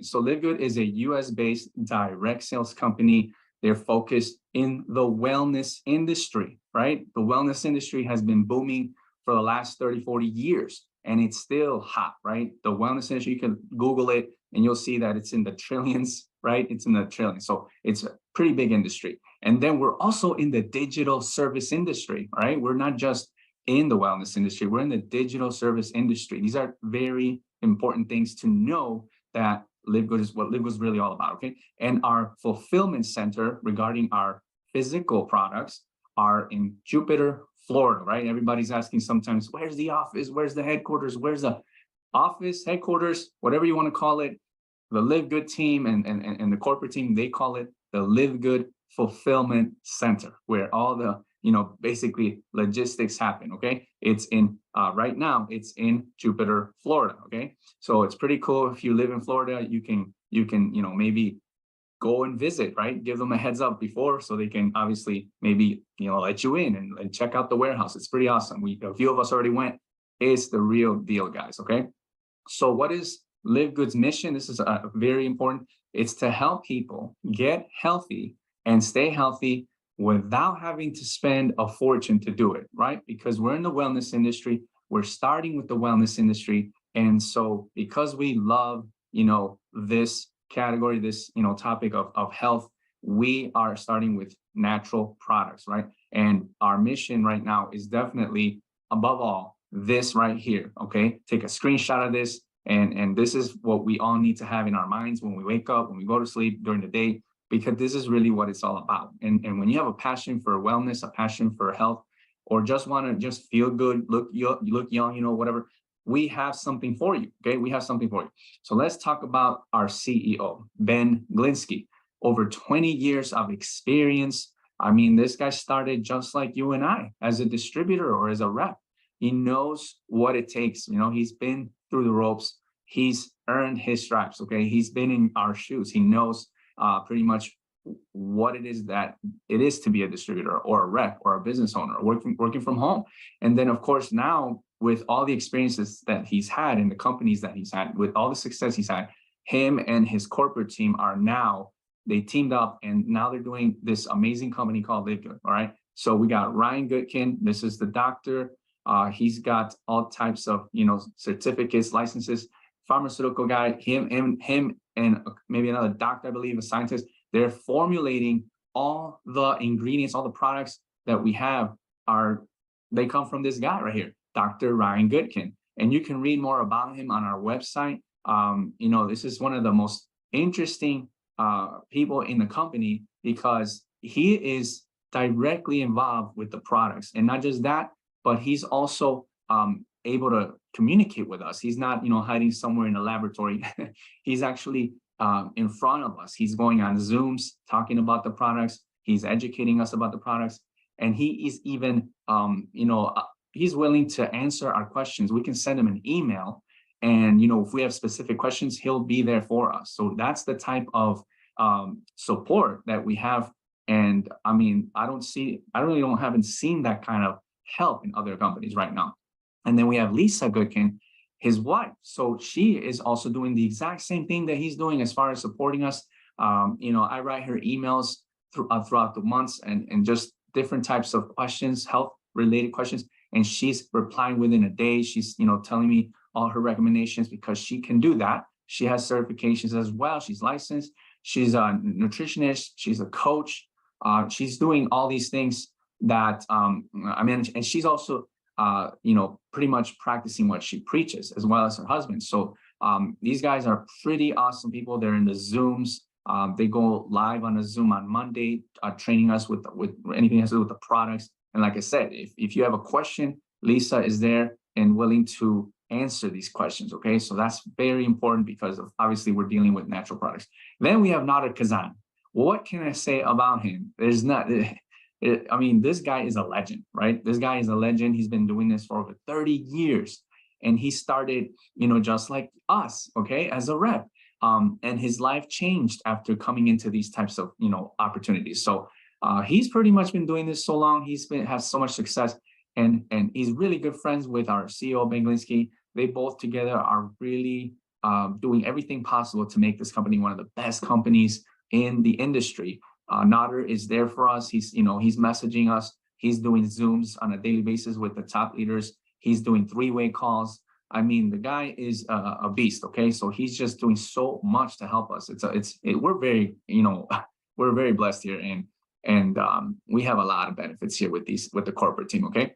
So LiveGood is a US-based direct sales company. They're focused in the wellness industry, right? The wellness industry has been booming for the last 30, 40 years, and it's still hot, right? The wellness industry, you can Google it and you'll see that it's in the trillions, right? It's in the trillions. So it's a pretty big industry. And then we're also in the digital service industry, right? We're not just in the wellness industry, we're in the digital service industry. These are very important things to know, that LiveGood is what LiveGood is really all about, okay? And our fulfillment center regarding our physical products are in Jupiter, Florida, right? Everybody's asking sometimes, where's the office? Where's the headquarters? Where's the office, headquarters, whatever you want to call it? The LiveGood team and the corporate team, they call it the LiveGood Fulfillment Center, where all the, basically logistics happen, okay? It's in, right now, it's in Jupiter, Florida, okay? So it's pretty cool. If you live in Florida, you can, maybe go and visit, right? Give them a heads up before, so they can obviously maybe, let you in and check out the warehouse. It's pretty awesome. A few of us already went. It's the real deal, guys, okay? So what is LiveGood's mission? This is very important. It's to help people get healthy and stay healthy without having to spend a fortune to do it, right? Because we're in the wellness industry, we're starting with the wellness industry. And so because we love, this category, this, topic of health, we are starting with natural products, right? And our mission right now is definitely, above all, this right here, okay? Take a screenshot of this. And this is what we all need to have in our minds when we wake up, when we go to sleep, during the day, because this is really what it's all about. And when you have a passion for wellness, a passion for health, or just want to just feel good, look young, whatever, we have something for you, okay? We have something for you. So let's talk about our CEO, Ben Glinsky. Over 20 years of experience. I mean, this guy started just like you and I, as a distributor or as a rep. He knows what it takes. He's been through the ropes. He's earned his stripes, okay? He's been in our shoes. He knows pretty much what it is that it is to be a distributor or a rep or a business owner, working from home. And then, of course, now with all the experiences that he's had in the companies that he's had, with all the success he's had, him and his corporate team they teamed up, and now they're doing this amazing company called LiveGood, all right? So we got Ryan Goodkin. This is the doctor. He's got all types of, certificates, licenses, pharmaceutical guy, him and maybe another doctor, I believe, a scientist. They're formulating all the ingredients, all the products that we have they come from this guy right here, Dr. Ryan Goodkin. And you can read more about him on our website. This is one of the most interesting people in the company, because he is directly involved with the products. And not just that, but he's also able to communicate with us. He's not, hiding somewhere in a laboratory. He's actually in front of us. He's going on Zooms, talking about the products. He's educating us about the products. And he is even, he's willing to answer our questions. We can send him an email, and, if we have specific questions, he'll be there for us. So that's the type of support that we have. And I mean, haven't seen that kind of help in other companies right now. And then we have Lisa Goodkin, his wife. So she is also doing the exact same thing that he's doing as far as supporting us. I write her emails throughout the months and just different types of questions, health related questions. And she's replying within a day. She's, telling me all her recommendations, because she can do that. She has certifications as well. She's licensed. She's a nutritionist. She's a coach. She's doing all these things that, and she's also, pretty much practicing what she preaches, as well as her husband. So these guys are pretty awesome people. They're in the Zooms. They go live on a Zoom on Monday, training us with anything that has to do with the products. And like I said, if you have a question, Lisa is there and willing to answer these questions, okay? So that's very important, because obviously we're dealing with natural products. Then we have Nader Kazan. What can I say about him? There's not... this guy is a legend, right? This guy is a legend. He's been doing this for over 30 years. And he started, just like us, okay, as a rep. And his life changed after coming into these types of, opportunities. So he's pretty much been doing this so long. Has so much success. And he's really good friends with our CEO, Ben Glinsky. They both together are really doing everything possible to make this company one of the best companies in the industry. Nader is there for us. He's messaging us. He's doing Zooms on a daily basis with the top leaders. He's doing three-way calls. I mean, the guy is a beast. Okay, so he's just doing so much to help us. We're very, we're very blessed here, and we have a lot of benefits here with the corporate team. Okay,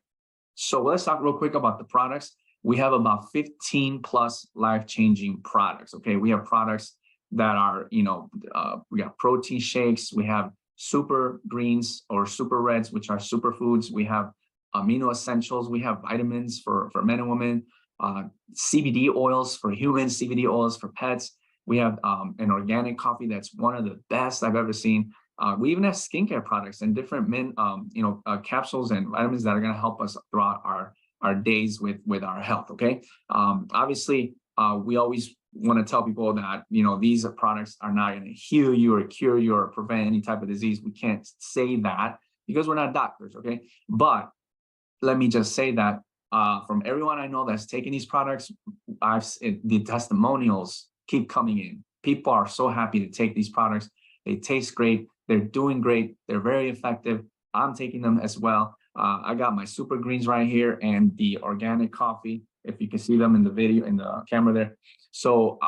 so let's talk real quick about the products. We have about 15 plus life-changing products. Okay, we have products that are, we got protein shakes. We have super greens or super reds, which are superfoods. We have amino essentials. We have vitamins for men and women. CBD oils for humans, CBD oils for pets. We have an organic coffee that's one of the best I've ever seen. We even have skincare products and different capsules and vitamins that are going to help us throughout our days with our health. Okay. Obviously, we always want to tell people that, these products are not going to heal you or cure you or prevent any type of disease. We can't say that because we're not doctors. Okay. But let me just say that from everyone I know that's taking these products, the testimonials keep coming in. People are so happy to take these products. They taste great. They're doing great. They're very effective. I'm taking them as well. I got my super greens right here and the organic coffee, if you can see them in the video, in the camera there. So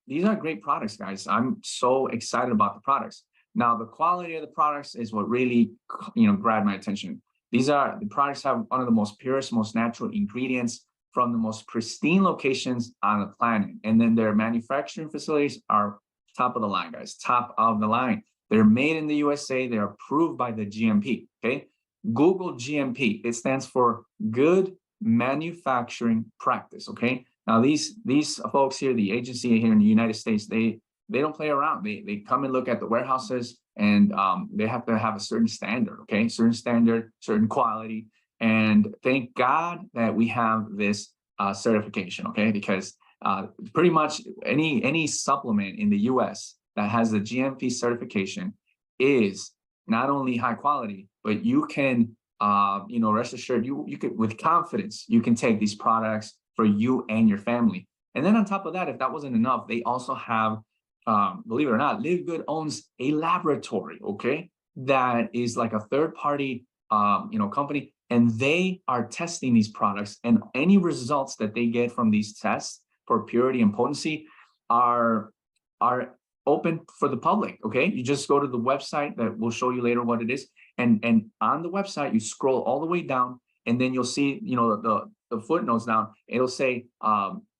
these are great products, guys. I'm so excited about the products. Now, the quality of the products is what really, grabbed my attention. The products have one of the most purest, most natural ingredients from the most pristine locations on the planet. And then their manufacturing facilities are top of the line, guys, top of the line. They're made in the USA. They're approved by the GMP, okay? Google GMP. It stands for Good Manufacturing Practice, okay? Now, these folks here, the agency here in the United States, they don't play around. They come and look at the warehouses, and they have to have a certain standard, okay? Certain standard, certain quality. And thank God that we have this certification, okay? Because pretty much any supplement in the US that has the GMP certification is not only high quality, but you can, rest assured, you could, with confidence, you can take these products for you and your family. And then on top of that, if that wasn't enough, they also have, believe it or not, LiveGood owns a laboratory, okay, that is like a third-party, company, and they are testing these products, and any results that they get from these tests for purity and potency are open for the public. Okay, you just go to the website that we'll show you later what it is, and on the website you scroll all the way down, and then you'll see, the footnotes down. It'll say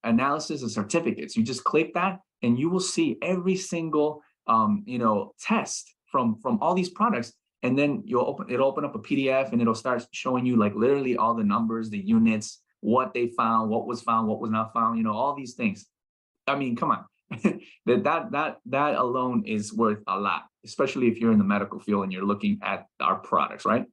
analysis of certificates. You just click that, and you will see every single test from all these products. And then it'll open up a PDF, and it'll start showing you like literally all the numbers, the units, what they found, what was not found, all these things. I mean, come on. that alone is worth a lot, especially if you're in the medical field and you're looking at our products, right?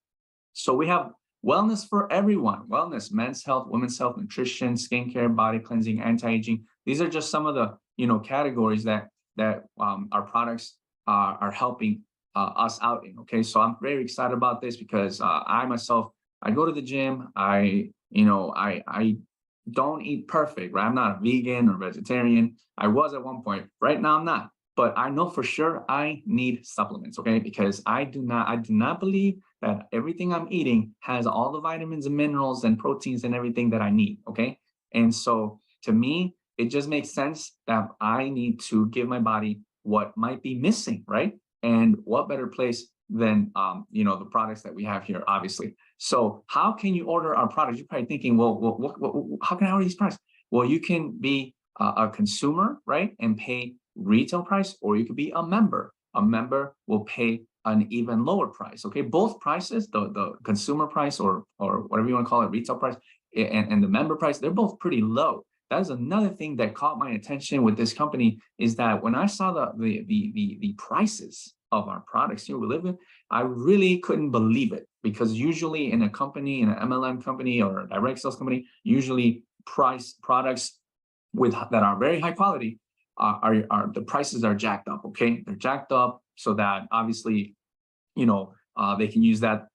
So we have wellness for everyone. Wellness, men's health, women's health, nutrition, skincare, body cleansing, anti-aging. These are just some of the categories that our products are helping us out in. Okay, so I'm very excited about this because I myself, I go to the gym. I don't eat perfect, right? I'm not a vegan or vegetarian. I was at one point. Right now I'm not. But I know for sure I need supplements, okay? Because I do not believe that everything I'm eating has all the vitamins and minerals and proteins and everything that I need, okay? And so to me, it just makes sense that I need to give my body what might be missing, right? And what better place than the products that we have here, obviously. So how can you order our products? You're probably thinking, well, how can I order these products? Well, you can be a consumer, right, and pay retail price, or you could be a member. A member will pay an even lower price. Okay, both prices, the consumer price or whatever you want to call it, retail price, and the member price, they're both pretty low. That is another thing that caught my attention with this company, is that when I saw the prices of our products here we live in, I really couldn't believe it, because usually in a company, in an MLM company or a direct sales company, usually price products that are very high quality are the prices are jacked up. Okay, they're jacked up so that obviously they can use that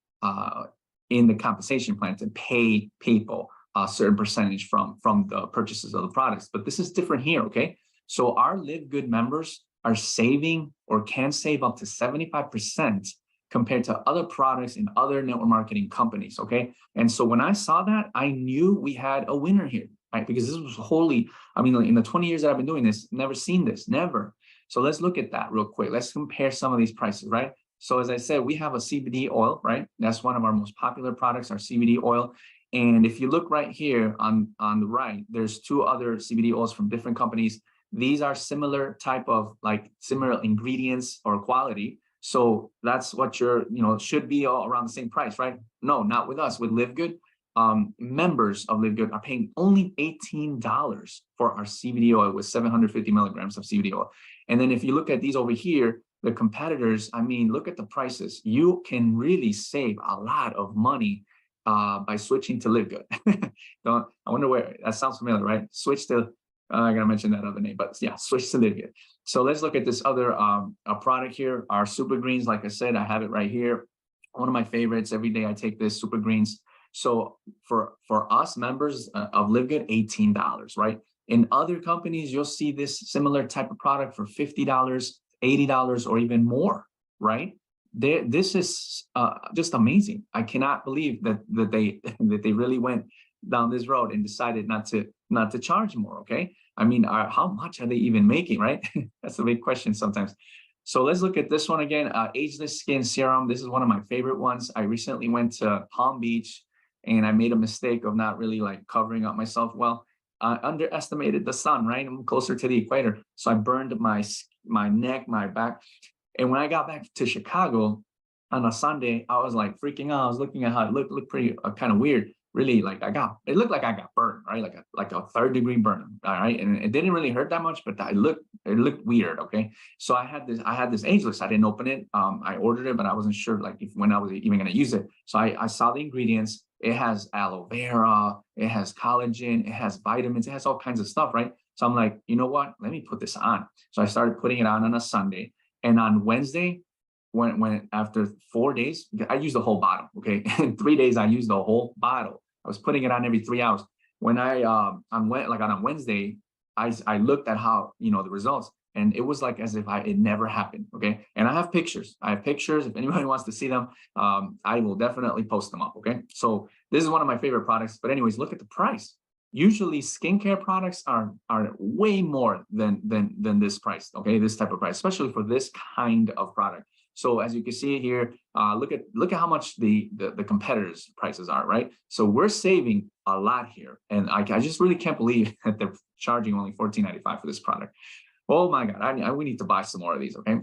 in the compensation plan to pay people a certain percentage from the purchases of the products. But this is different here. Okay, So our LiveGood members are saving or can save up to 75% compared to other products in other network marketing companies, okay? And so when I saw that, I knew we had a winner here, right? Because this was wholly, I mean, in the 20 years that I've been doing this, never seen this, never. So let's look at that real quick. Let's compare some of these prices, right? So as I said, we have a CBD oil, right? That's one of our most popular products, our CBD oil. And if you look right here on the right, there's two other CBD oils from different companies. These are similar type of like similar ingredients or quality. So that's what should be all around the same price, right? No, not with us. With LiveGood, members of LiveGood are paying only $18 for our CBD oil with 750 milligrams of CBD oil. And then if you look at these over here, the competitors, I mean, look at the prices. You can really save a lot of money by switching to LiveGood. I wonder where that sounds familiar, right? Switch to, I gotta mention that other name, but yeah, switch to LiveGood. So let's look at this other product here, our Super Greens. Like I said, I have it right here. One of my favorites. Every day I take this Super Greens. So for us members of LiveGood, $18, right? In other companies, you'll see this similar type of product for $50, $80, or even more, right? This is just amazing. I cannot believe that they really went down this road and decided not to charge more. Okay, I mean, how much are they even making, right? That's a big question sometimes. So let's look at this one again. Ageless Skin Serum. This is one of my favorite ones. I recently went to Palm Beach and I made a mistake of not really like covering up myself well. I underestimated the sun, right? I'm closer to the equator, so I burned my neck, my back. And when I got back to Chicago on a Sunday, I was like freaking out. I was looking at how it looked pretty kind of weird. Really, like it looked like I got burned, right? Like a 3rd-degree burn, all right? And it didn't really hurt that much, but it looked weird, okay? So I had this ageless. I didn't open it. I ordered it, but I wasn't sure like when I was even gonna use it. So I saw the ingredients. It has aloe vera, it has collagen, it has vitamins, it has all kinds of stuff, right? So I'm like, you know what? Let me put this on. So I started putting it on a Sunday. And on Wednesday, when after 4 days, I used the whole bottle, okay? In 3 days, I used the whole bottle. I was putting it on every 3 hours. When on Wednesday, I looked at how, the results, and it was like as if it never happened, okay? And I have pictures. If anybody wants to see them, I will definitely post them up, okay? So this is one of my favorite products. But anyways, look at the price. Usually skincare products are way more than this price, okay? This type of price, especially for this kind of product. So as you can see here, look at how much the competitors' prices are, right? So we're saving a lot here, and I just really can't believe that they're charging only $14.95 for this product. Oh my God, we need to buy some more of these, okay?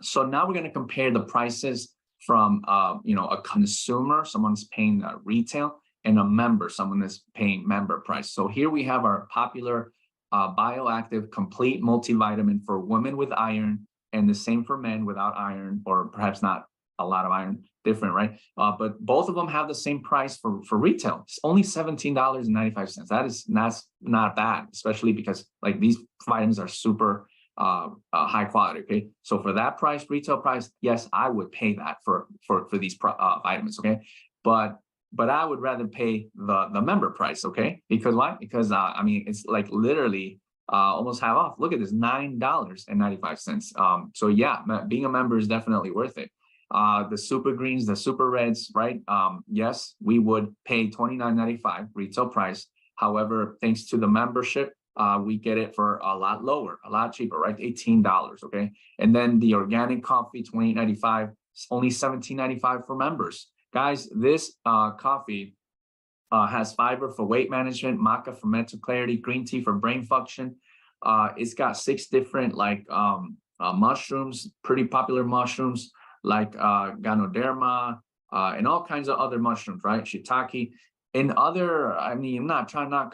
So now we're going to compare the prices from a consumer, someone's paying retail, and a member, someone that's paying member price. So here we have our popular bioactive complete multivitamin for women with iron, and the same for men without iron, or perhaps not a lot of iron, different, right? But both of them have the same price for retail. It's only $17.95. That's not bad, especially because like these vitamins are super high quality. Okay, so for that price, retail price, yes, I would pay that for these vitamins. Okay, but I would rather pay the member price. Okay, because why? Because I mean, it's like literally almost half off. Look at this, $9.95. So yeah, being a member is definitely worth it. The Super Greens, the Super Reds, right? Yes, we would pay $29.95 retail price. However, thanks to the membership, we get it for a lot lower, a lot cheaper, right? $18, okay? And then the organic coffee, $28.95, only $17.95 for members. Guys, this coffee has fiber for weight management, maca for mental clarity, green tea for brain function. It's got 6 different mushrooms, pretty popular mushrooms like Ganoderma and all kinds of other mushrooms, right? Shiitake. And other, I mean, I'm not trying to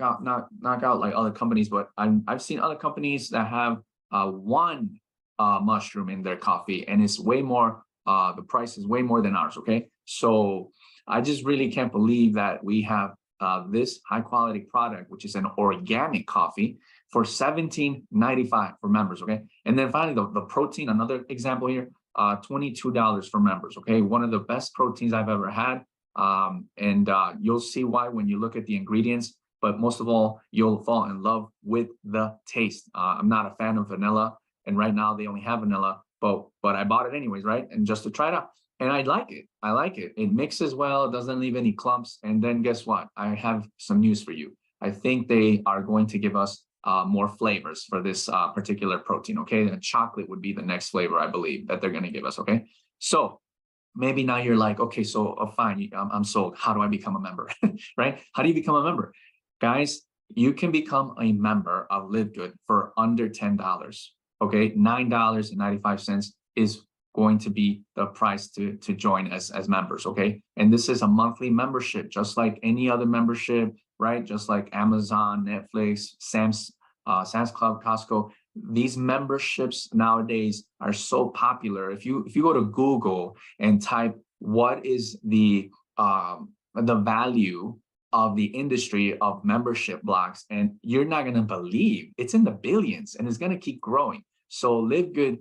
knock out like other companies, but I've seen other companies that have one mushroom in their coffee, and it's way more. The price is way more than ours. Okay, so I just really can't believe that we have this high quality product, which is an organic coffee, for $17.95 for members. Okay, and then finally the protein. Another example here, $22 for members. Okay, one of the best proteins I've ever had. And you'll see why when you look at the ingredients. but most of all, you'll fall in love with the taste. I'm not a fan of vanilla, and right now they only have vanilla, but I bought it anyways, right? And just to try it out. And I like it. I like it. It mixes well, it doesn't leave any clumps. And then guess what? I have some news for you. I think they are going to give us more flavors for this particular protein, okay? And chocolate would be the next flavor, I believe, that they're going to give us, okay? So maybe now you're like, okay, so fine, I'm sold. How do I become a member, right? How do you become a member? Guys, you can become a member of LiveGood for under $10, okay? $9.95 is going to be the price to join as members, okay? And this is a monthly membership, just like any other membership, right? Just like Amazon, Netflix, Sam's Club, Costco. These memberships nowadays are so popular. If you go to Google and type what is the value of the industry of membership blocks, and you're not going to believe it's in the billions, and it's going to keep growing. So LiveGood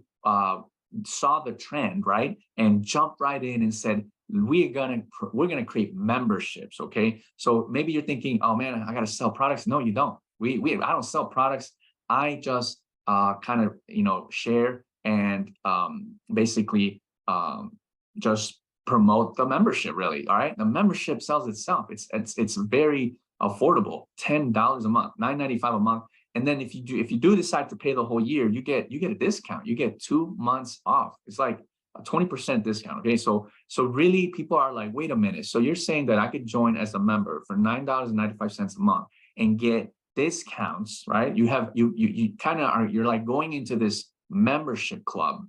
saw the trend, right, and jumped right in and said, we're gonna create memberships, okay? So maybe you're thinking, oh man, I gotta sell products. No, you don't. I don't sell products. I just kind of share and basically just promote the membership, really. All right, the membership sells itself. It's very affordable, $10 a month, $9.95 a month. And then if you do decide to pay the whole year, you get a discount. You get 2 months off. It's like a 20% discount. Okay, so really people are like, wait a minute. So you're saying that I could join as a member for $9.95 a month and get discounts, right? You kind of are, you're like going into this membership club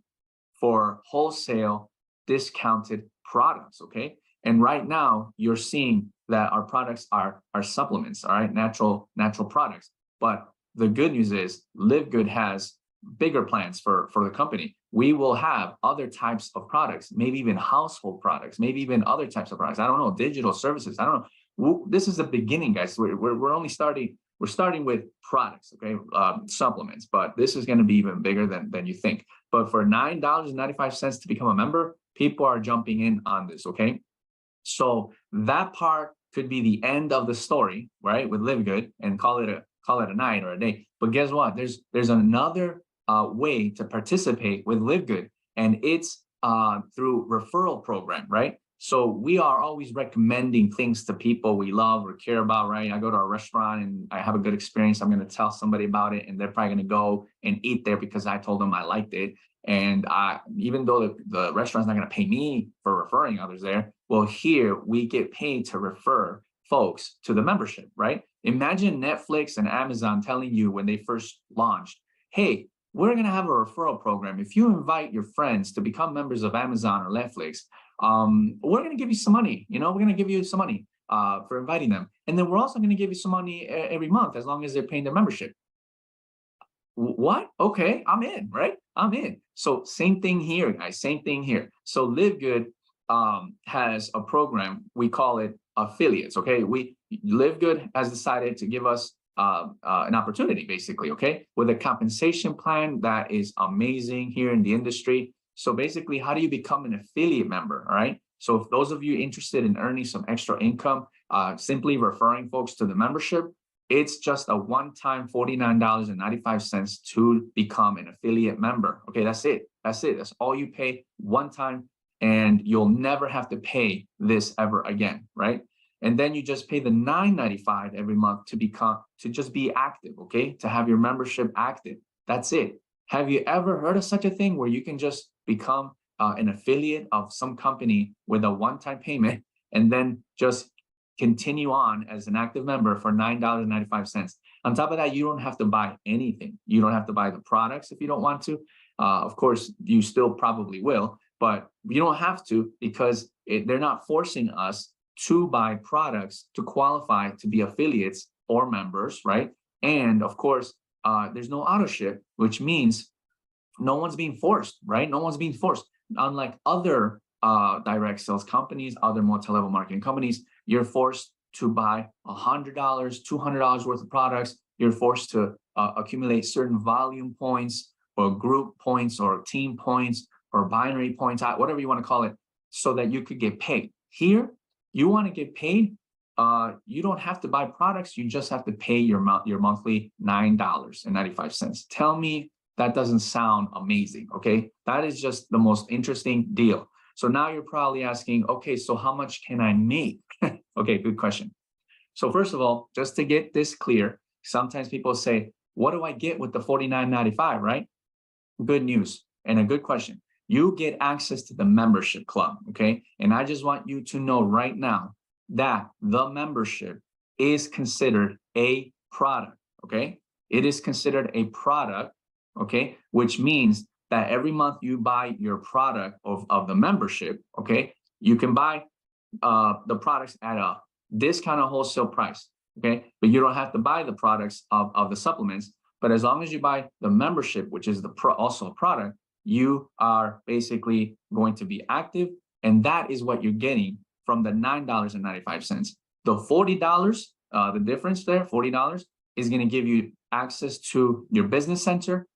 for wholesale discounted products, okay? And right now you're seeing that our products are supplements, all right, natural products. But the good news is LiveGood has bigger plans for the company. We will have other types of products, maybe even household products, maybe even other types of products. I don't know, digital services. I don't know. This is the beginning, guys. We're only starting. We're starting with products, okay, supplements, but this is going to be even bigger than you think. But for $9.95 to become a member, people are jumping in on this, okay? So that part could be the end of the story, right, with LiveGood, and call it a night or a day. But guess what? There's another way to participate with LiveGood, and it's through referral program, right? So we are always recommending things to people we love or care about, right? I go to a restaurant and I have a good experience. I'm going to tell somebody about it, and they're probably going to go and eat there because I told them I liked it. And even though the restaurant's not going to pay me for referring others there, well, here we get paid to refer folks to the membership, right? Imagine Netflix and Amazon telling you when they first launched, hey, we're going to have a referral program. If you invite your friends to become members of Amazon or Netflix, we're going to give you some money. We're going to give you some money for inviting them. And then we're also going to give you some money every month as long as they're paying their membership. What? Okay, I'm in, right? I'm in. So same thing here, guys. Same thing here. So LiveGood has a program. We call it affiliates. Okay, LiveGood has decided to give us an opportunity, basically. Okay, with a compensation plan that is amazing here in the industry. So basically, how do you become an affiliate member? All right. So if those of you interested in earning some extra income, simply referring folks to the membership, it's just a one-time $49.95 to become an affiliate member. Okay, that's it. That's it. That's all you pay one time, and you'll never have to pay this ever again, right? And then you just pay the $9.95 every month to just be active, okay? To have your membership active. That's it. Have you ever heard of such a thing where you can just become an affiliate of some company with a one-time payment and then just continue on as an active member for $9.95. On top of that, you don't have to buy anything. You don't have to buy the products if you don't want to. Of course, you still probably will, but you don't have to because they're not forcing us to buy products to qualify to be affiliates or members, right? And of course, there's no auto ship, which means no one's being forced, right? No one's being forced. Unlike other direct sales companies, other multi-level marketing companies, you're forced to buy $100, $200 worth of products. You're forced to accumulate certain volume points or group points or team points or binary points, whatever you want to call it, so that you could get paid. Here, you want to get paid, you don't have to buy products. You just have to pay your monthly $9.95. Tell me that doesn't sound amazing, okay? That is just the most interesting deal. So now you're probably asking, okay, so how much can I make? Okay, good question. So first of all, just to get this clear, sometimes people say, what do I get with the $49.95, right? Good news and a good question. You get access to the membership club, okay? And I just want you to know right now that the membership is considered a product, okay? It is considered a product, okay? Which means that every month you buy your product of the membership, okay? You can buy the products at a discounted wholesale price, okay? But you don't have to buy the products of the supplements. But as long as you buy the membership, which is also a product, you are basically going to be active. And that is what you're getting from the $9.95. The $40, the difference there, $40 is going to give you access to your business center,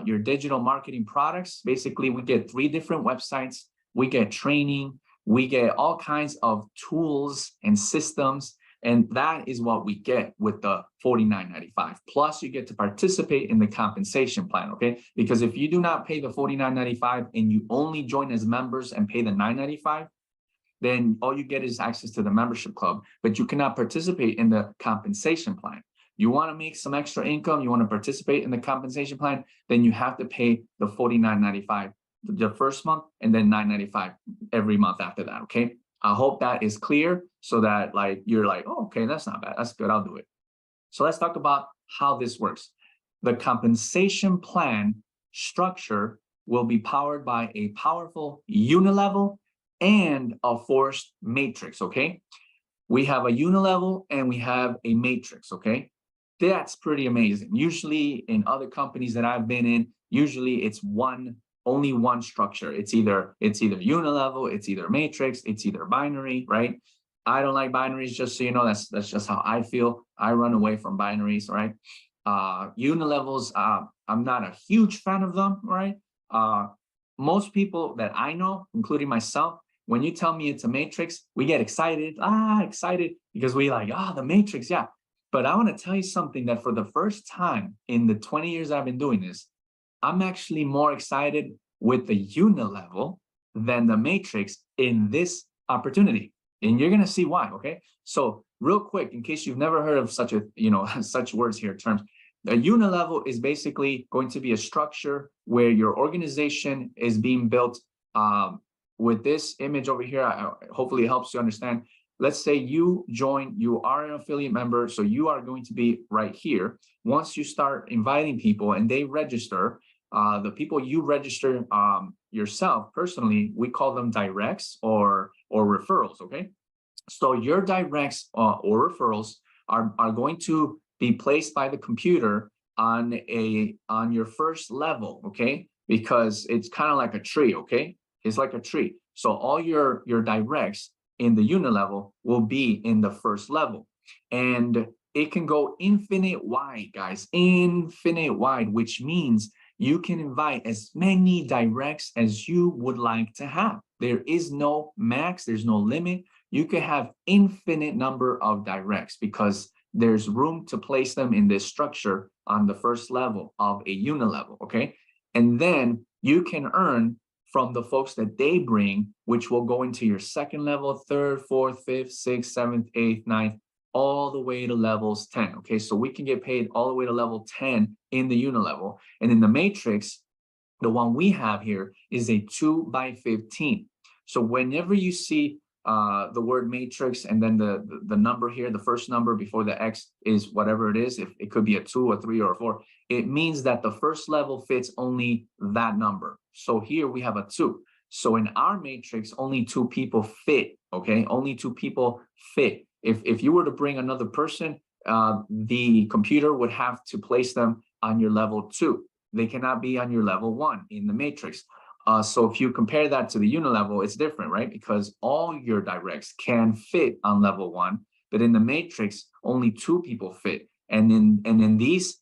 your digital marketing products. Basically, we get 3 different websites. We get training. We get all kinds of tools and systems. And that is what we get with the $49.95. Plus, you get to participate in the compensation plan, okay? Because if you do not pay the $49.95 and you only join as members and pay the $9.95, then all you get is access to the membership club, but you cannot participate in the compensation plan. You want to make some extra income, you want to participate in the compensation plan, then you have to pay the $49.95 the first month and then $9.95 every month after that, okay? I hope that is clear so that you're like, oh, okay, that's not bad. That's good. I'll do it. So let's talk about how this works. The compensation plan structure will be powered by a powerful unilevel and a forced matrix, okay? We have a unilevel and we have a matrix, okay? That's pretty amazing. Usually in other companies that I've been in, usually it's only one structure. It's either unilevel, it's either matrix, it's either binary, right? I don't like binaries, just so you know. That's just how I feel. I run away from binaries, right? Unilevels, I'm not a huge fan of them, right? Most people that I know, including myself, when you tell me it's a matrix, we get excited, because we like, the matrix, yeah. But I want to tell you something that for the first time in the 20 years I've been doing this, I'm actually more excited with the unilevel than the matrix in this opportunity. And you're going to see why, okay? So real quick, in case you've never heard of such such words here, terms, the unilevel is basically going to be a structure where your organization is being built with this image over here. Hopefully it helps you understand. Let's say you join, you are an affiliate member, so you are going to be right here. Once you start inviting people and they register, the people you register yourself personally, we call them directs or referrals, okay? So your directs or referrals are going to be placed by the computer on your first level, okay? Because it's kind of like a tree, okay? It's like a tree. So all your directs in the unilevel will be in the first level. And it can go infinite wide, guys, infinite wide, which means you can invite as many directs as you would like to have. There is no max, there's no limit. You can have infinite number of directs because there's room to place them in this structure on the first level of a unilevel, okay? And then you can earn from the folks that they bring, which will go into your second level, third, fourth, fifth, sixth, seventh, eighth, ninth, all the way to levels 10, okay? So we can get paid all the way to level 10 in the unilevel. And in the matrix, the one we have here is a 2x15. So whenever you see the word matrix and then the number here, the first number before the X is whatever it is, if it could be a 2, a 3, or a 4, it means that the first level fits only that number. So here we have a 2. So in our matrix, only 2 people fit, okay? Only 2 people fit. If you were to bring another person, the computer would have to place them on your level 2. They cannot be on your level 1 in the matrix. So if you compare that to the unilevel, it's different, right? Because all your directs can fit on level 1, but in the matrix, only 2 people fit. And in these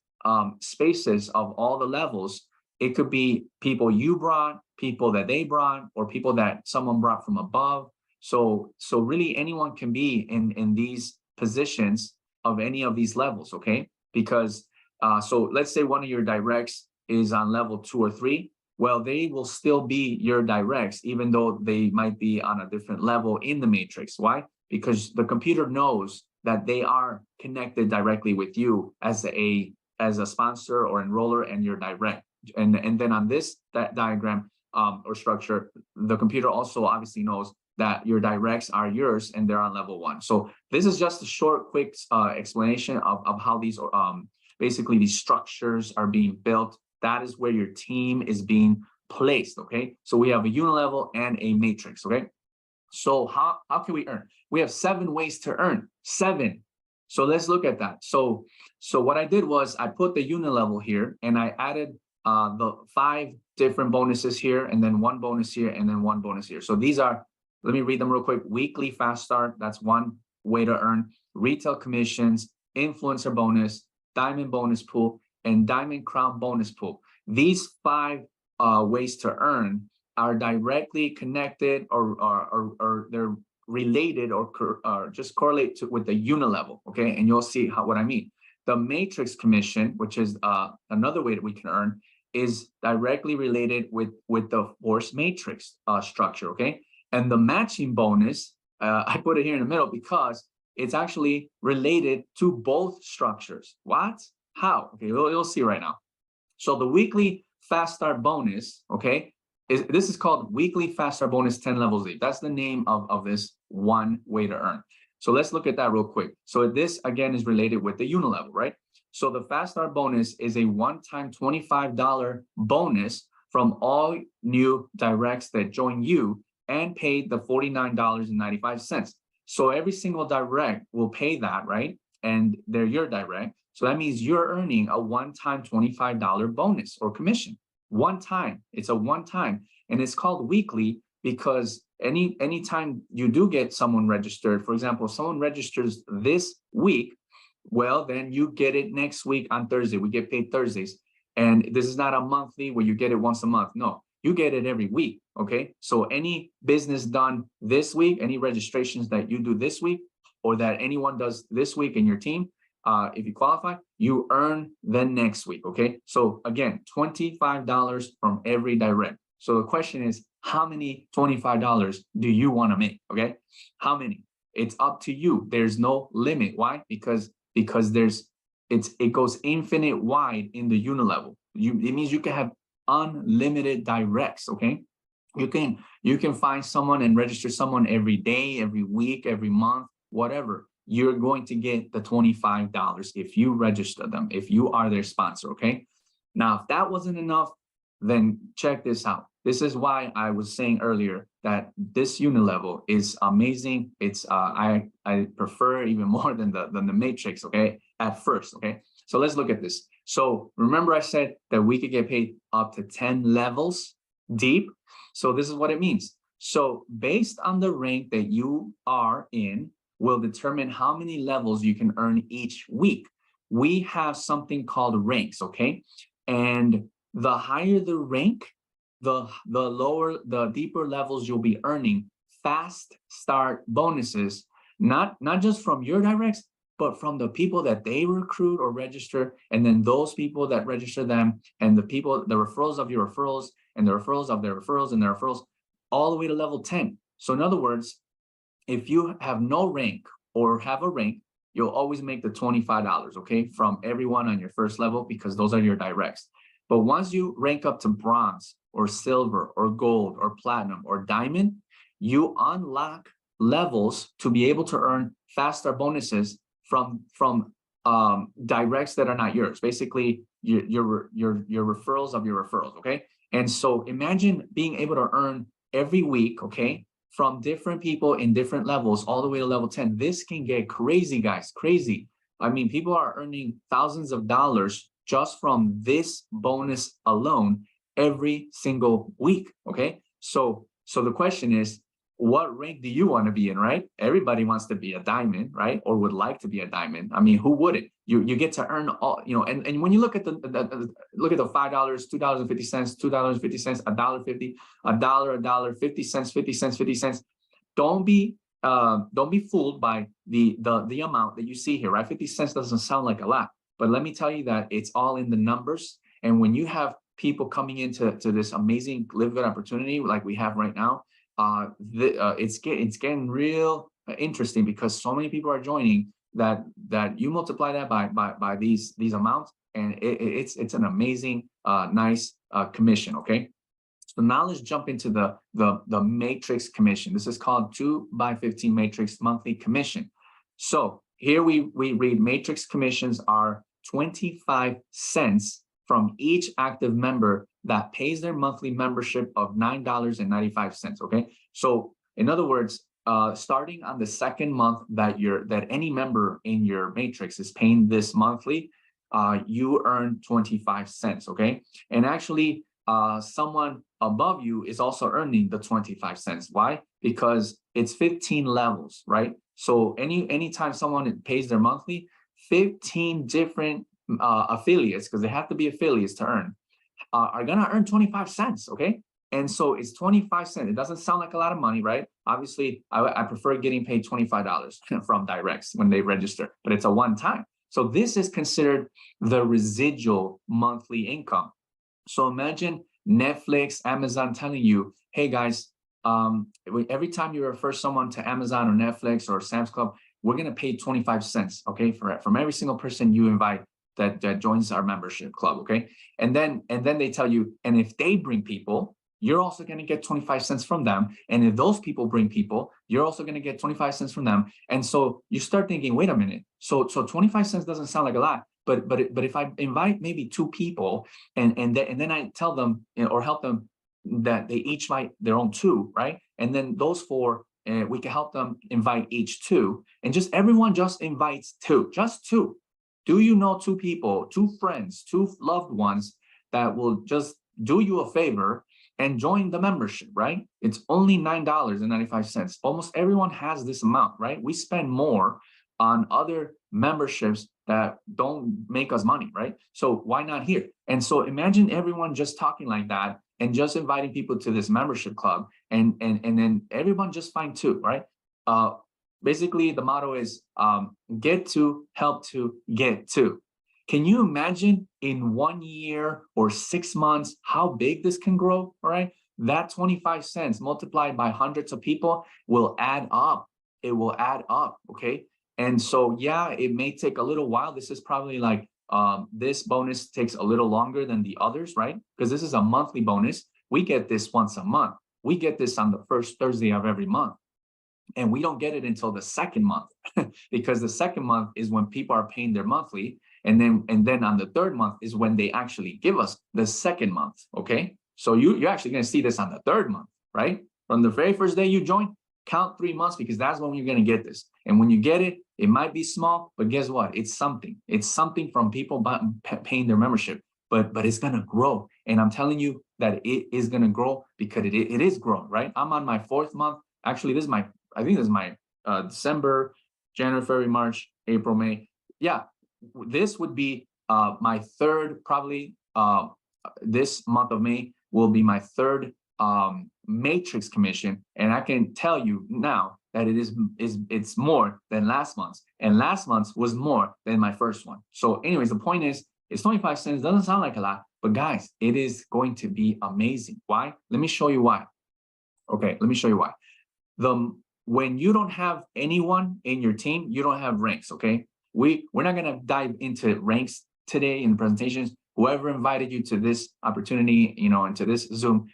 spaces of all the levels, it could be people you brought, people that they brought, or people that someone brought from above. So really anyone can be in these positions of any of these levels, okay? Because so let's say one of your directs is on level 2 or 3. Well, they will still be your directs, even though they might be on a different level in the matrix. Why? Because the computer knows that they are connected directly with you as a sponsor or enroller and your direct. And then on this diagram or structure, the computer also obviously knows that your directs are yours and they're on level 1. So this is just a short, quick explanation of how these basically these structures are being built. That is where your team is being placed, okay? So we have a unilevel and a matrix, okay? So how can we earn? We have 7 ways to earn, 7. So let's look at that. So what I did was I put the unilevel here and I added the 5 different bonuses here, and then 1 bonus here, and then 1 bonus here. So these are, let me read them real quick. Weekly fast start, that's 1 way to earn. Retail commissions, influencer bonus, diamond bonus pool, and diamond crown bonus pool. These 5 ways to earn are directly connected or they're related or just correlate with the unilevel, okay? And you'll see what I mean. The matrix commission, which is another way that we can earn, is directly related with the force matrix structure, okay? And the matching bonus, I put it here in the middle because it's actually related to both structures. What? How? Okay, you'll see right now. So the weekly fast start bonus, okay, this is called weekly fast start bonus 10 levels deep. That's the name of this 1 way to earn. So let's look at that real quick. So this again is related with the unilevel, right? So the fast start bonus is a one-time $25 bonus from all new directs that join you and paid the $49.95. So every single direct will pay that, right? And they're your direct. So that means you're earning a one-time $25 bonus or commission. One time. It's a one-time. And it's called weekly because anytime you do get someone registered, for example, if someone registers this week, well, then you get it next week on Thursday. We get paid Thursdays. And this is not a monthly where you get it once a month. No, you get it every week, okay? So any business done this week, any registrations that you do this week, or that anyone does this week in your team, if you qualify, you earn the next week, okay? So again, $25 from every direct. So the question is, how many $25 do you want to make, okay? How many? It's up to you. There's no limit. Why? Because it goes infinite wide in the unilevel. It means you can have unlimited directs, okay? You can find someone and register someone every day, every week, every month, whatever. You're going to get the $25 if you register them, if you are their sponsor, okay? Now, if that wasn't enough, then check this out. This is why I was saying earlier that this unilevel is amazing. It's I prefer even more than the matrix, okay? At first, okay? So let's look at this. So remember I said that we could get paid up to 10 levels deep. So this is what it means. So based on the rank that you are in will determine how many levels you can earn each week. We have something called ranks, okay? And the higher the rank, the deeper levels you'll be earning fast start bonuses, not just from your directs, but from the people that they recruit or register, and then those people that register them, and the referrals of your referrals, and the referrals of their referrals, and their referrals, all the way to level 10. So in other words, if you have no rank or have a rank, you'll always make the $25, okay, from everyone on your first level, because those are your directs. But once you rank up to bronze or silver or gold or platinum or diamond, you unlock levels to be able to earn faster bonuses from directs that are not yours. Basically, your referrals of your referrals, okay? And so imagine being able to earn every week, okay, from different people in different levels all the way to level 10. This can get crazy, guys, crazy. I mean, people are earning thousands of dollars just from this bonus alone every single week, okay? So the question is, what rank do you want to be in, right? Everybody wants to be a diamond, right? Or would like to be a diamond. I mean, who wouldn't? You get to earn all, you know, and when you look at the $5, $2.50, $2.50, $1.50, $1, $1, 50 cents, 50 cents, 50 cents. Don't be don't be fooled by the amount that you see here, right? 50 cents doesn't sound like a lot, but let me tell you that it's all in the numbers. And when you have people coming into this amazing LiveGood opportunity like we have right now, it's getting real interesting, because so many people are joining that you multiply that by these amounts, and it's an amazing nice commission. Okay, so now let's jump into the matrix commission. This is called 2x15 matrix monthly commission. So here we read matrix commissions are 25 cents from each active member that pays their monthly membership of $9.95. Okay, so in other words, starting on the second month that any member in your matrix is paying this monthly, you earn 25 cents. Okay, and actually someone above you is also earning the 25 cents. Why? Because it's 15 levels, right? So anytime someone pays their monthly, 15 different affiliates, because they have to be affiliates to earn, are gonna earn 25 cents. Okay, and so it's 25 cents. It doesn't sound like a lot of money, right? Obviously, I prefer getting paid $25 from directs when they register, but it's a one time. So this is considered the residual monthly income. So imagine Netflix, Amazon telling you, hey guys, every time you refer someone to Amazon or Netflix or Sam's Club, we're gonna pay 25 cents, okay, from every single person you invite that joins our membership club. Okay, and then they tell you, and if they bring people, you're also going to get 25 cents from them, and if those people bring people, you're also going to get 25 cents from them. And so you start thinking, wait a minute, so 25 cents doesn't sound like a lot, but if I invite maybe 2 people, and then I tell them, or help them, that they each invite their own 2, right? And then those 4, we can help them invite each 2, and just everyone just invites 2, just 2. Do you know 2 people, 2 friends, 2 loved ones that will just do you a favor and join the membership, right? It's only $9.95. Almost everyone has this amount, right? We spend more on other memberships that don't make us money, right? So why not here? And so imagine everyone just talking like that and just inviting people to this membership club, and then everyone just find 2, right? Basically, the motto is get to, help to, get to. Can you imagine in 1 year or 6 months how big this can grow? All right, that 25 cents multiplied by hundreds of people will add up. It will add up. Okay, and so yeah, it may take a little while. This is probably like this bonus takes a little longer than the others, right? Because this is a monthly bonus. We get this once a month. We get this on the first Thursday of every month. And we don't get it until the second month, because the second month is when people are paying their monthly. And then on the third month is when they actually give us the second month. Okay, so you're actually going to see this on the third month, right? From the very first day you join, count 3 months, because that's when you're going to get this. And when you get it, it might be small, but guess what? It's something. It's something from people paying their membership, but it's going to grow. And I'm telling you that it is going to grow, because it is growing, right? I'm on my 4th month. Actually, I think this is my December, January, February, March, April, May. Yeah, this would be my 3rd, probably this month of May will be my 3rd matrix commission. And I can tell you now that it's more than last month's, and last month's was more than my first one. So anyways, the point is, it's 25 cents. Doesn't sound like a lot, but guys, it is going to be amazing. Why? Let me show you why. Okay, let me show you why. When you don't have anyone in your team, you don't have ranks. Okay, we're not going to dive into ranks today in the presentations. Whoever invited you to this opportunity, into this Zoom,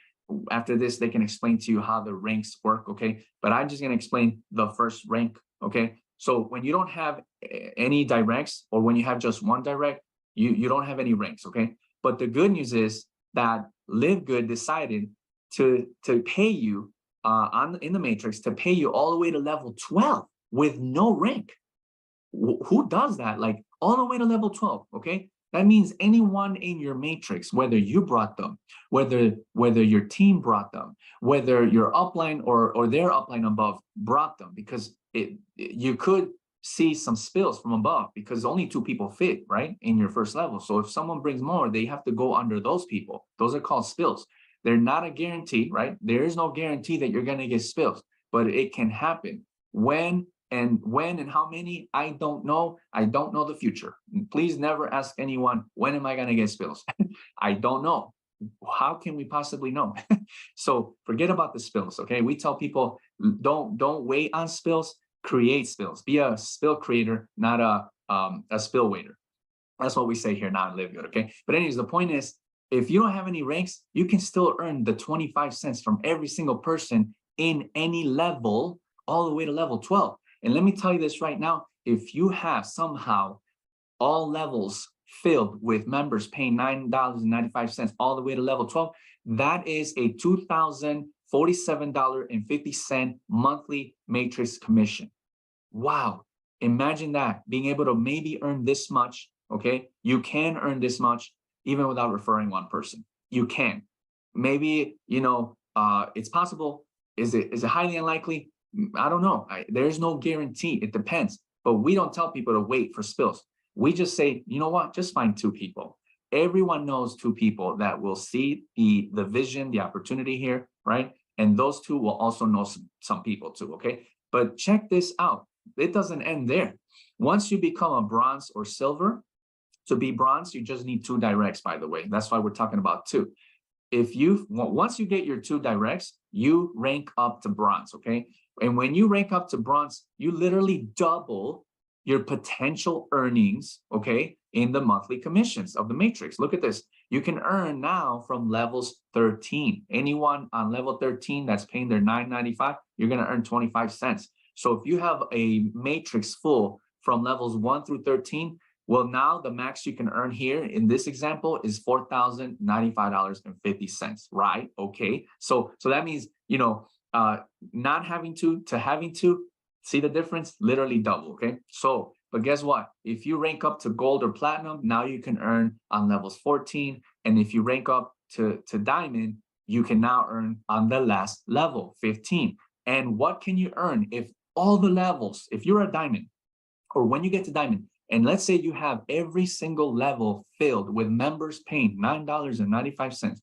after this, they can explain to you how the ranks work. Okay, but I'm just going to explain the first rank. Okay, so when you don't have any directs, or when you have just one direct, you don't have any ranks. Okay, but the good news is that LiveGood decided to pay you in the matrix, to pay you all the way to level 12 with no rank. Who does that? Like all the way to level 12. Okay, that means anyone in your matrix, whether you brought them, whether your team brought them, whether your upline or their upline above brought them, because you could see some spills from above, because only 2 people fit, right, in your first level. So if someone brings more, they have to go under those people. Those are called spills. They're not a guarantee, right? There is no guarantee that you're going to get spills, but it can happen. When and how many, I don't know. I don't know the future. Please never ask anyone, when am I going to get spills? I don't know. How can we possibly know? So forget about the spills, okay? We tell people, don't wait on spills, create spills. Be a spill creator, not a spill waiter. That's what we say here now in LiveGood, okay? But anyways, the point is, if you don't have any ranks, you can still earn the 25 cents from every single person in any level, all the way to level 12. And let me tell you this right now, if you have somehow all levels filled with members paying $9.95 all the way to level 12, that is a $2,047.50 monthly matrix commission. Wow. Imagine that, being able to maybe earn this much, okay? You can earn this much even without referring one person. You can. Maybe, it's possible. Is it highly unlikely? I don't know. There's no guarantee. It depends. But we don't tell people to wait for spills. We just say, you know what? Just find two people. Everyone knows two people that will see the vision, the opportunity here, right? And those two will also know some people too, okay? But check this out. It doesn't end there. Once you become a bronze or silver, to be bronze, you just need 2 directs, by the way. That's why we're talking about 2. Once you get your 2 directs, you rank up to bronze, okay? And when you rank up to bronze, you literally double your potential earnings, okay, in the monthly commissions of the matrix. Look at this. You can earn now from levels 13. Anyone on level 13 that's paying their $9.95, you're going to earn 25 cents. So if you have a matrix full from levels 1 through 13, well, now the max you can earn here in this example is $4,095.50, right? Okay. So that means, not having to having to, see the difference? Literally double, okay? So, but guess what? If you rank up to gold or platinum, now you can earn on levels 14. And if you rank up to diamond, you can now earn on the last level, 15. And what can you earn if all the levels, if you're a diamond, or when you get to diamond, and let's say you have every single level filled with members paying $9.95.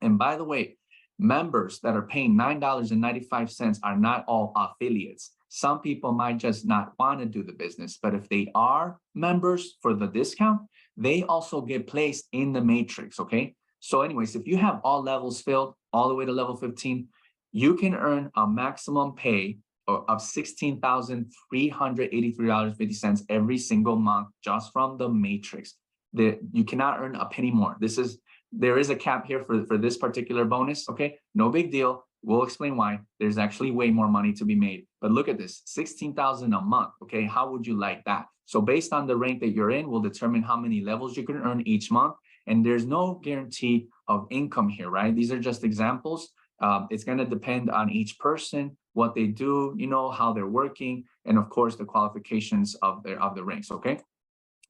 And by the way, members that are paying $9.95 are not all affiliates. Some people might just not want to do the business, but if they are members for the discount, they also get placed in the matrix, okay? So anyways, if you have all levels filled all the way to level 15, you can earn a maximum pay of $16,383.50 every single month just from the matrix. You cannot earn a penny more. There is a cap here for this particular bonus, okay? No big deal. We'll explain why. There's actually way more money to be made. But look at this, $16,000 a month, okay? How would you like that? So based on the rank that you're in, will determine how many levels you can earn each month. And there's no guarantee of income here, right? These are just examples. It's going to depend on each person, what they do, how they're working, and of course the qualifications of the ranks, okay?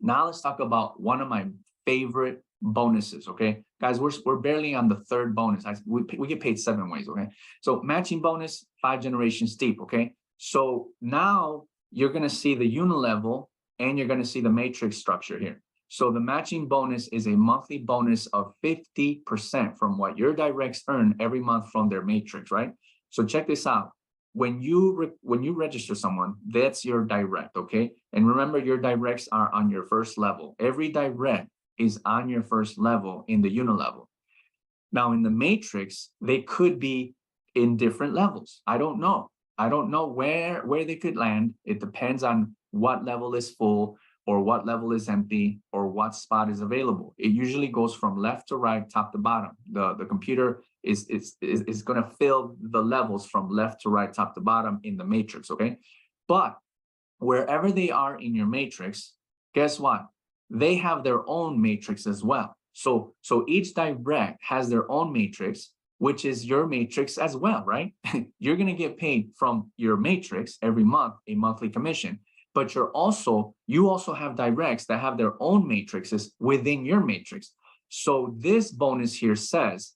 Now let's talk about one of my favorite bonuses, okay? Guys, we're barely on the 3rd bonus. We get paid 7 ways, okay? So matching bonus, 5 generations steep, okay? So now you're going to see the unilevel and you're going to see the matrix structure here. So the matching bonus is a monthly bonus of 50% from what your directs earn every month from their matrix, right? So check this out. When you register someone, that's your direct, okay? And remember, your directs are on your first level. Every direct is on your first level in the unilevel. Now in the matrix, they could be in different levels. I don't know. I don't know where they could land. It depends on what level is full or what level is empty or what spot is available. It usually goes from left to right, top to bottom. The computer is going to fill the levels from left to right, top to bottom in the matrix, okay? But wherever they are in your matrix, guess what? They have their own matrix as well. So each direct has their own matrix, which is your matrix as well, right? You're going to get paid from your matrix every month, a monthly commission. But you also have directs that have their own matrices within your matrix. So this bonus here says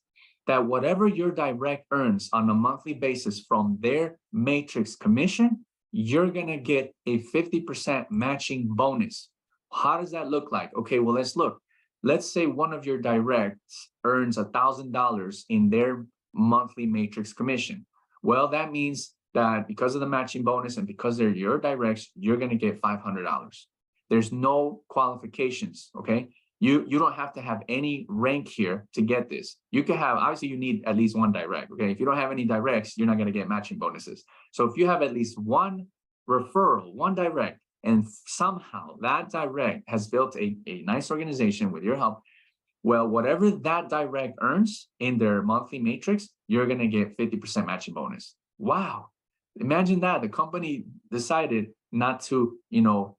that whatever your direct earns on a monthly basis from their matrix commission, you're going to get a 50% matching bonus. How does that look like? Okay, well, let's look. Let's say one of your directs earns $1,000 in their monthly matrix commission. Well, that means that because of the matching bonus and because they're your directs, you're going to get $500. There's no qualifications, okay? You don't have to have any rank here to get this. You can have, obviously you need at least one direct, okay? If you don't have any directs, you're not going to get matching bonuses. So if you have at least one referral, one direct, and somehow that direct has built a nice organization with your help, well, whatever that direct earns in their monthly matrix, you're going to get 50% matching bonus. Wow. Imagine that the company decided not to,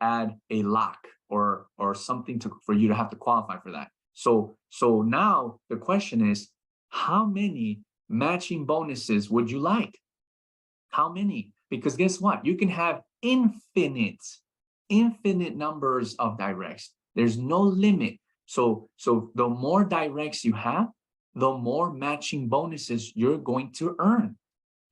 add a lock or something for you to have to qualify for that. So now the question is, how many matching bonuses would you like? How many? Because guess what? You can have infinite numbers of directs. There's no limit. So the more directs you have, the more matching bonuses you're going to earn.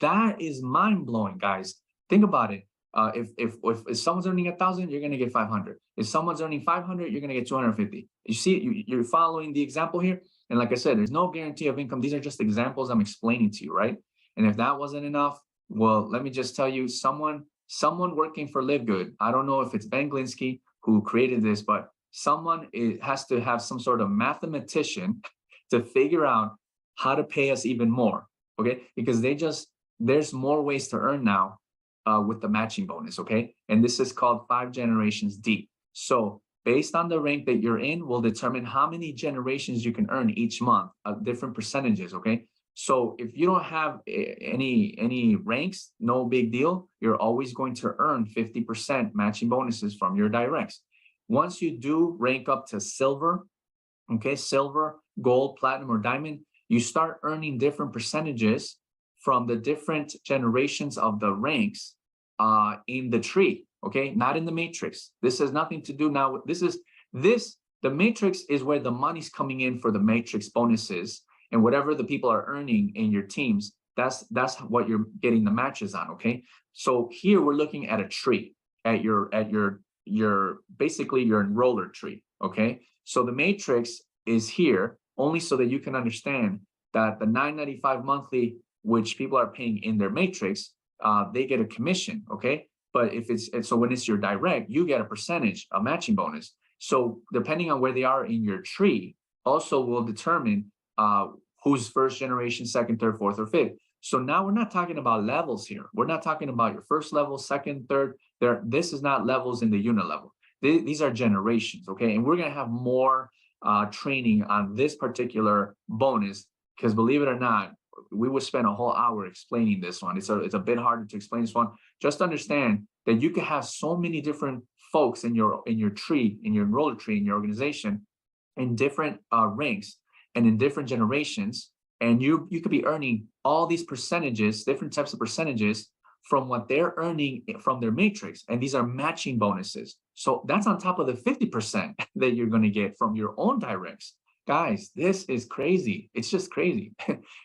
That is mind-blowing, guys. Think about it. If someone's earning 1,000, you're going to get 500. If someone's earning 500, you're going to get 250. You see, you're following the example here. And like I said, there's no guarantee of income. These are just examples I'm explaining to you, right? And if that wasn't enough, well, let me just tell you, someone working for LiveGood, I don't know if it's Ben Glinsky who created this, but someone has to have some sort of mathematician to figure out how to pay us even more, okay? Because there's more ways to earn now with the matching bonus, okay? And this is called 5 generations deep. So based on the rank that you're in will determine how many generations you can earn each month of different percentages, okay? So if you don't have any ranks, no big deal. You're always going to earn 50% matching bonuses from your directs. Once you do rank up to silver, okay, silver, gold, platinum, or diamond, you start earning different percentages from the different generations of the ranks in the tree, okay, not in the matrix. This has nothing to do now with the matrix is where the money's coming in for the matrix bonuses, and whatever the people are earning in your teams, that's what you're getting the matches on, okay? So here we're looking at a tree, at your basically your enroller tree, okay? So the matrix is here only so that you can understand that the $9.95 monthly, which people are paying in their matrix, they get a commission, okay? But so when it's your direct, you get a percentage, a matching bonus. So depending on where they are in your tree, also will determine who's first generation, second, third, fourth, or fifth. So now we're not talking about levels here. We're not talking about your first level, second, third. This is not levels in the unit level. These are generations, okay? And we're gonna have more training on this particular bonus, because believe it or not, we would spend a whole hour explaining this one. It's a bit harder to explain this one. Just understand that you can have so many different folks in your tree, in your enroller tree, in your organization, in different ranks and in different generations, and you could be earning all these percentages, different types of percentages from what they're earning from their matrix, and these are matching bonuses. So that's on top of the 50% that you're going to get from your own directs. Guys, this is crazy. It's just crazy.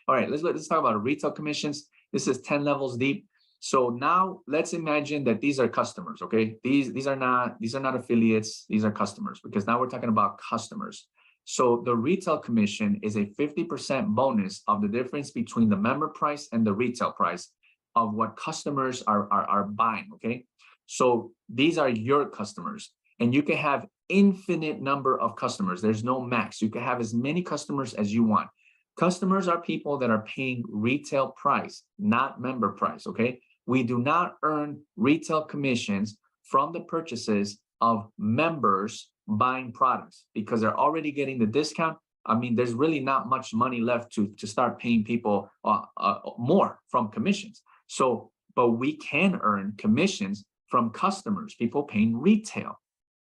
All right, let's talk about retail commissions. This is 10 levels deep. So now let's imagine that these are customers, okay? These are not affiliates, these are customers, because now we're talking about customers. So the retail commission is a 50% bonus of the difference between the member price and the retail price of what customers are buying, okay? So these are your customers, and you can have infinite number of customers. There's no max. You can have as many customers as you want. Customers are people that are paying retail price, not member price, okay? We do not earn retail commissions from the purchases of members buying products because they're already getting the discount. I mean, there's really not much money left to start paying people more from commissions. So, but we can earn commissions from customers, people paying retail.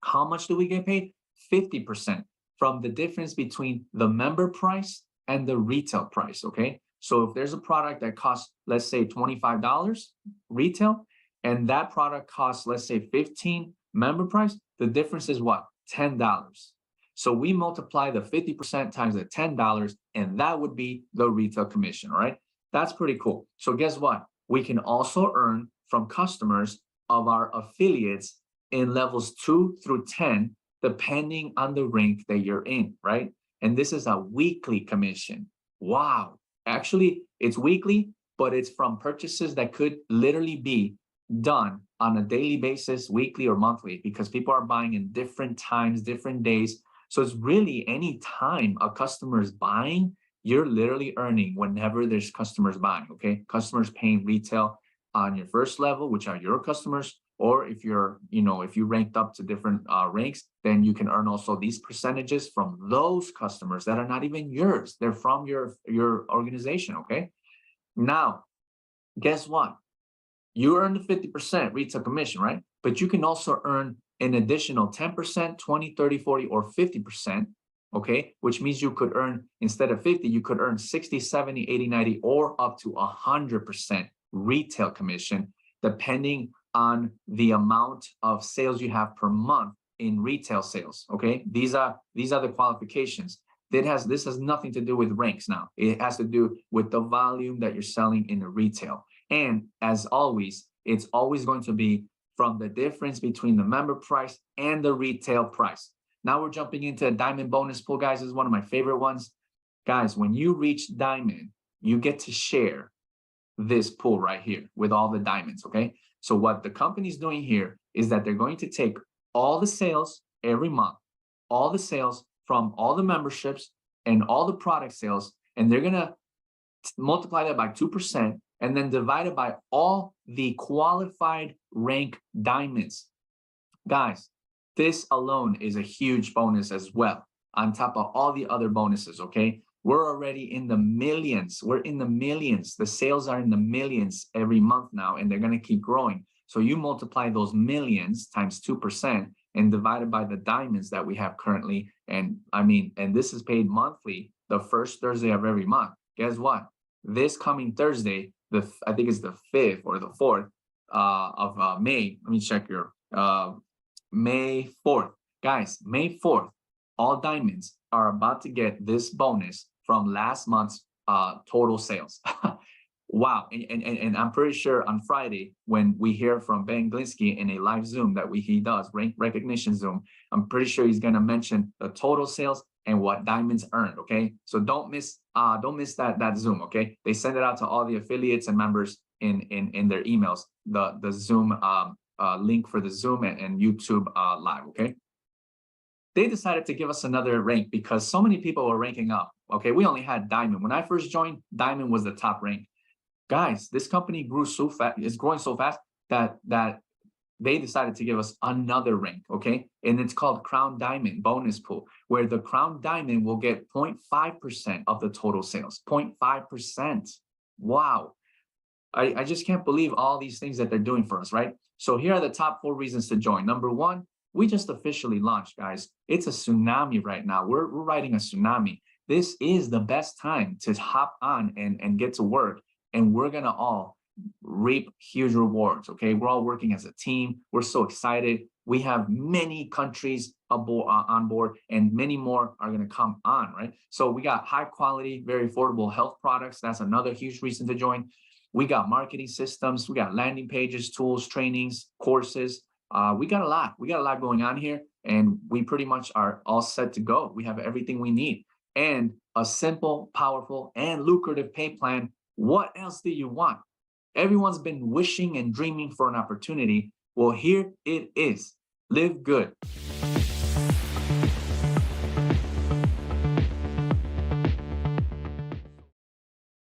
How much do we get paid? 50% from the difference between the member price and the retail price, okay? So if there's a product that costs, let's say $25 retail, and that product costs, let's say 15 member price, the difference is what? $10. So we multiply the 50% times the $10, and that would be the retail commission, all right? That's pretty cool. So guess what? We can also earn from customers of our affiliates in levels 2 through 10, depending on the rank that you're in, right? And this is a weekly commission. Wow. Actually, it's weekly, but it's from purchases that could literally be done on a daily basis, weekly or monthly, because people are buying in different times, different days. So it's really any time a customer is buying, you're literally earning whenever there's customers buying, okay? Customers paying retail on your first level, which are your customers, or if you're, if you ranked up to different ranks, then you can earn also these percentages from those customers that are not even yours. They're from your organization, okay? Now, guess what? You earn the 50% retail commission, right? But you can also earn an additional 10%, 20, 30, 40, or 50%, okay? Which means you could earn, instead of 50, you could earn 60, 70, 80, 90, or up to 100% retail commission, depending on the amount of sales you have per month in retail sales, okay? These are the qualifications. This has nothing to do with ranks now. It has to do with the volume that you're selling in the retail. And as always, it's always going to be from the difference between the member price and the retail price. Now we're jumping into a diamond bonus pool, guys. This is one of my favorite ones. Guys, when you reach diamond, you get to share this pool right here with all the diamonds, okay? So what the company's doing here is that they're going to take all the sales every month, all the sales from all the memberships and all the product sales, and they're gonna multiply that by 2% and then divide it by all the qualified rank diamonds. Guys, this alone is a huge bonus as well, on top of all the other bonuses, okay? We're already in the millions. We're in the millions. The sales are in the millions every month now, and they're gonna keep growing. So you multiply those millions times 2% and divided by the diamonds that we have currently. And this is paid monthly, the first Thursday of every month. Guess what? This coming Thursday, I think it's the 5th or the 4th of May. Let me check here. May 4th. Guys, May 4th, all diamonds are about to get this bonus from last month's total sales. Wow. And I'm pretty sure on Friday, when we hear from Ben Glinsky in a live Zoom that he does, rank recognition Zoom, I'm pretty sure he's going to mention the total sales and what diamonds earned, okay? So don't miss that Zoom, okay? They send it out to all the affiliates and members in their emails, the Zoom link for the Zoom and YouTube live, okay? They decided to give us another rank because so many people were ranking up, okay? We only had diamond. When I first joined, diamond was the top rank. Guys, this company grew so fast, it's growing so fast that they decided to give us another rank, okay? And it's called Crown Diamond Bonus Pool, where the Crown Diamond will get 0.5% of the total sales, 0.5%. Wow. I just can't believe all these things that they're doing for us, right? So here are the top 4 reasons to join. Number 1, we just officially launched, guys. It's a tsunami right now. We're riding a tsunami. This is the best time to hop on and get to work. And we're going to all reap huge rewards, okay? We're all working as a team. We're so excited. We have many countries on board, and many more are going to come on, right? So we got high quality, very affordable health products. That's another huge reason to join. We got marketing systems. We got landing pages, tools, trainings, courses. We got a lot. We got a lot going on here, and we pretty much are all set to go. We have everything we need, and a simple, powerful, and lucrative pay plan. What else do you want? Everyone's been wishing and dreaming for an opportunity. Well, here it is. Live good.